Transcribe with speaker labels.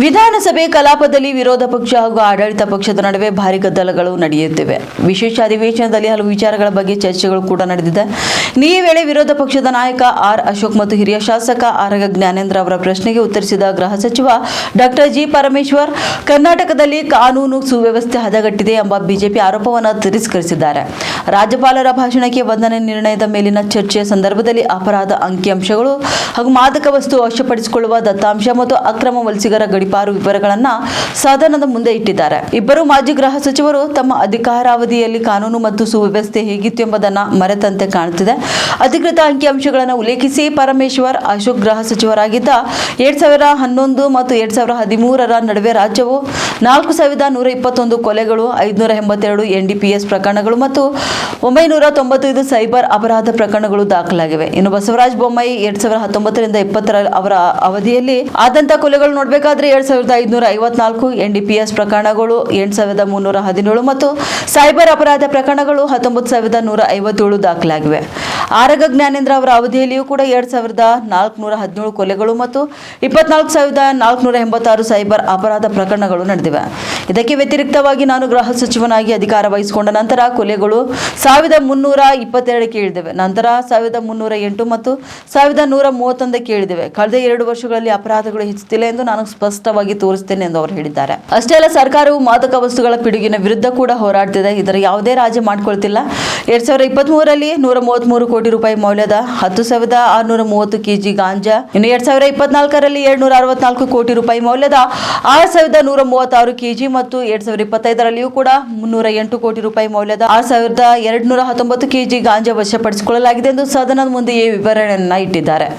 Speaker 1: ವಿಧಾನಸಭೆ ಕಲಾಪದಲ್ಲಿ ವಿರೋಧ ಪಕ್ಷ ಹಾಗೂ ಆಡಳಿತ ಪಕ್ಷದ ನಡುವೆ ಭಾರಿ ಗದ್ದಲಗಳು ನಡೆಯುತ್ತಿವೆ. ವಿಶೇಷ ಅಧಿವೇಶನದಲ್ಲಿ ಹಲವು ವಿಚಾರಗಳ ಬಗ್ಗೆ ಚರ್ಚೆಗಳು ಕೂಡ ನಡೆದಿದೆ. ಈ ವೇಳೆ ವಿರೋಧ ಪಕ್ಷದ ನಾಯಕ ಆರ್ ಅಶೋಕ್ ಮತ್ತು ಹಿರಿಯ ಶಾಸಕ ಆರಗ ಜ್ಞಾನೇಂದ್ರ ಅವರ ಪ್ರಶ್ನೆಗೆ ಉತ್ತರಿಸಿದ ಗೃಹ ಸಚಿವ ಡಾಕ್ಟರ್ ಜಿ ಪರಮೇಶ್ವರ್, ಕರ್ನಾಟಕದಲ್ಲಿ ಕಾನೂನು ಸುವ್ಯವಸ್ಥೆ ಹದಗೆಟ್ಟಿದೆ ಎಂಬ ಬಿಜೆಪಿ ಆರೋಪವನ್ನು ತಿರಸ್ಕರಿಸಿದ್ದಾರೆ. ರಾಜ್ಯಪಾಲರ ಭಾಷಣಕ್ಕೆ ವಂದನೆ ನಿರ್ಣಯದ ಮೇಲಿನ ಚರ್ಚೆಯ ಸಂದರ್ಭದಲ್ಲಿ ಅಪರಾಧ ಅಂಕಿಅಂಶಗಳು ಹಾಗೂ ಮಾದಕ ವಸ್ತು ವಶಪಡಿಸಿಕೊಳ್ಳುವ ದತ್ತಾಂಶ ಮತ್ತು ಅಕ್ರಮ ವಲಸಿಗರ ಗಡಿಪಾರು ವಿವರಗಳನ್ನು ಸದನದ ಮುಂದೆ ಇಟ್ಟಿದ್ದಾರೆ. ಇಬ್ಬರು ಮಾಜಿ ಗೃಹ ಸಚಿವರು ತಮ್ಮ ಅಧಿಕಾರಾವಧಿಯಲ್ಲಿ ಕಾನೂನು ಮತ್ತು ಸುವ್ಯವಸ್ಥೆ ಹೇಗಿತ್ತು ಎಂಬುದನ್ನು ಮರೆತಂತೆ ಕಾಣುತ್ತಿದೆ. ಅಧಿಕೃತ ಅಂಕಿಅಂಶಗಳನ್ನು ಉಲ್ಲೇಖಿಸಿ ಪರಮೇಶ್ವರ್, ಅಶೋಕ್ ಗೃಹ ಸಚಿವರಾಗಿದ್ದ 2011 ಮತ್ತು 2013 ನಡುವೆ ರಾಜ್ಯವು 4121 ಕೊಲೆಗಳು, 582 NDPS ಪ್ರಕರಣಗಳು ಮತ್ತು 995 ಸೈಬರ್ ಅಪರಾಧ ಪ್ರಕರಣಗಳು ದಾಖಲಾಗಿವೆ. ಇನ್ನು ಬಸವರಾಜ ಬೊಮ್ಮಾಯಿ 2019ರಿಂದ 2020 ಅವರ ಅವಧಿಯಲ್ಲಿ ಆದಂತ ಕೊಲೆಗಳು ನೋಡಬೇಕಾದ್ರೆ 7554 NDPS ಪ್ರಕರಣಗಳು 8317 ಮತ್ತು ಸೈಬರ್ ಅಪರಾಧ ಪ್ರಕರಣಗಳು 19157 ದಾಖಲಾಗಿವೆ. ಆರಗ ಜ್ಞಾನೇಂದ್ರ ಅವರ ಅವಧಿಯಲ್ಲಿಯೂ ಕೂಡ 2417 ಕೊಲೆಗಳು ಮತ್ತು 24486 ಸೈಬರ್ ಅಪರಾಧ ಪ್ರಕರಣಗಳು ನಡೆದಿವೆ. ಇದಕ್ಕೆ ವ್ಯತಿರಿಕ್ತವಾಗಿ ನಾನು ಗೃಹ ಸಚಿವನಾಗಿ ಅಧಿಕಾರ ವಹಿಸಿಕೊಂಡ ನಂತರ ಕೊಲೆಗಳು 1322ಕ್ಕೆ ಇಳಿದಿವೆ. ನಂತರ 1308 ಮತ್ತು 1131ಕ್ಕೆ ಇಳಿದಿವೆ. ಕಳೆದ 2 ವರ್ಷಗಳಲ್ಲಿ ಅಪರಾಧಗಳು ಹೆಚ್ಚುತ್ತಿಲ್ಲ ಎಂದು ನಾನು ಸ್ಪಷ್ಟವಾಗಿ ತೋರಿಸುತ್ತೇನೆ ಎಂದು ಅವರು ಹೇಳಿದ್ದಾರೆ. ಅಷ್ಟೇ ಅಲ್ಲ, ಸರ್ಕಾರವು ಮಾದಕ ವಸ್ತುಗಳ ಪಿಡುಗಿನ ವಿರುದ್ಧ ಕೂಡ ಹೋರಾಡ್ತಿದೆ. ಇದರ ಯಾವುದೇ ರಾಜಿ ಮಾಡಿಕೊಳ್ತಿಲ್ಲ. 2023ರಲ್ಲಿ 133 ಕೋಟಿ ರೂಪಾಯಿ ಮೌಲ್ಯದ 10,630 ಕೆಜಿ ಗಾಂಜಾ, ಇನ್ನು 2024ರಲ್ಲಿ 764 ಕೋಟಿ ರೂಪಾಯಿ ಮೌಲ್ಯದ 6,136 ಕೆಜಿ ಮತ್ತು 2025ರಲ್ಲಿಯೂ ಕೂಡ 308 ಕೋಟಿ ರೂಪಾಯಿ ಮೌಲ್ಯದ 6,219 ಕೆಜಿ ಗಾಂಜಾ ವಶಪಡಿಸಿಕೊಳ್ಳಲಾಗಿದೆ ಎಂದು ಸದನದ ಮುಂದೆಯೇ ವಿವರಣೆಯನ್ನ ಇಟ್ಟಿದ್ದಾರೆ.